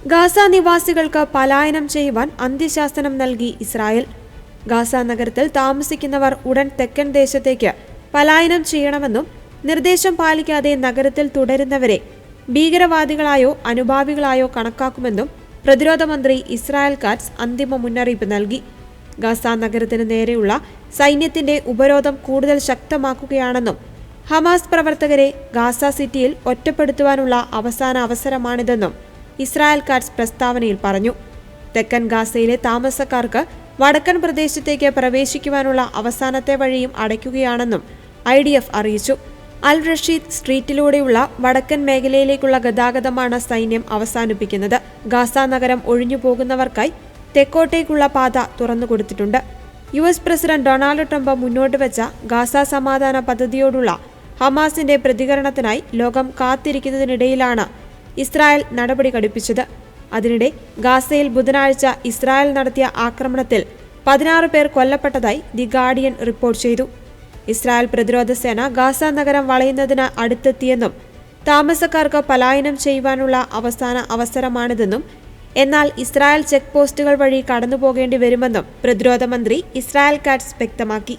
Gaza നിവാസികൾക്ക് പലായനം ചെയ്യുവാൻ അന്ത്യശാസനം നൽകി ഇസ്രായേൽ. ഗാസ നഗരത്തിൽ താമസിക്കുന്നവർ ഉടൻ തെക്കൻ ദേശത്തേക്ക് പലായനം ചെയ്യണമെന്നും നിർദ്ദേശം പാലിക്കാതെ നഗരത്തിൽ തുടരുന്നവരെ ഭീകരവാദികളായോ അനുഭാവികളായോ കണക്കാക്കുമെന്നും പ്രതിരോധ മന്ത്രി ഇസ്രായേൽ കാറ്റ്സ് അന്തിമ മുന്നറിയിപ്പ് നൽകി. ഗാസ നഗരത്തിന് നേരെയുള്ള സൈന്യത്തിന്റെ ഉപരോധം കൂടുതൽ ശക്തമാക്കുകയാണെന്നും ഹമാസ് പ്രവർത്തകരെ ഗാസ സിറ്റിയിൽ ഒറ്റപ്പെടുത്തുവാനുള്ള അവസാന അവസരമാണിതെന്നും ഇസ്രായേൽ കാറ്റ്സ് പ്രസ്താവനയിൽ പറഞ്ഞു. തെക്കൻ ഗാസയിലെ താമസക്കാർക്ക് വടക്കൻ പ്രദേശത്തേക്ക് പ്രവേശിക്കുവാനുള്ള അവസാനത്തെ വഴിയും അടയ്ക്കുകയാണെന്നും IDF അറിയിച്ചു. അൽ റഷീദ് സ്ട്രീറ്റിലൂടെയുള്ള വടക്കൻ മേഖലയിലേക്കുള്ള ഗതാഗതമാണ് സൈന്യം അവസാനിപ്പിക്കുന്നത്. ഗാസ നഗരം ഒഴിഞ്ഞു പോകുന്നവർക്കായി തെക്കോട്ടേക്കുള്ള പാത തുറന്നുകൊടുത്തിട്ടുണ്ട്. US പ്രസിഡന്റ് ഡൊണാൾഡ് ട്രംപ് മുന്നോട്ട് വെച്ച ഗാസ സമാധാന പദ്ധതിയോടുള്ള ഹമാസിന്റെ പ്രതികരണത്തിനായി ലോകം കാത്തിരിക്കുന്നതിനിടയിലാണ് ഇസ്രായേൽ നടപടി കടുപ്പിച്ചത്. അതിനിടെ ഗാസയിൽ ബുധനാഴ്ച ഇസ്രായേൽ നടത്തിയ ആക്രമണത്തിൽ 16 പേർ കൊല്ലപ്പെട്ടതായി ദി ഗാർഡിയൻ റിപ്പോർട്ട് ചെയ്തു. ഇസ്രായേൽ പ്രതിരോധ സേന ഗാസ നഗരം വളയുന്നതിന് അടുത്തെത്തിയെന്നും താമസക്കാർക്ക് പലായനം ചെയ്യുവാനുള്ള അവസാന അവസരമാണിതെന്നും എന്നാൽ ഇസ്രായേൽ ചെക്ക് പോസ്റ്റുകൾ വഴി കടന്നുപോകേണ്ടി വരുമെന്നും പ്രതിരോധ മന്ത്രി ഇസ്രായേൽ കാറ്റ്സ് വ്യക്തമാക്കി.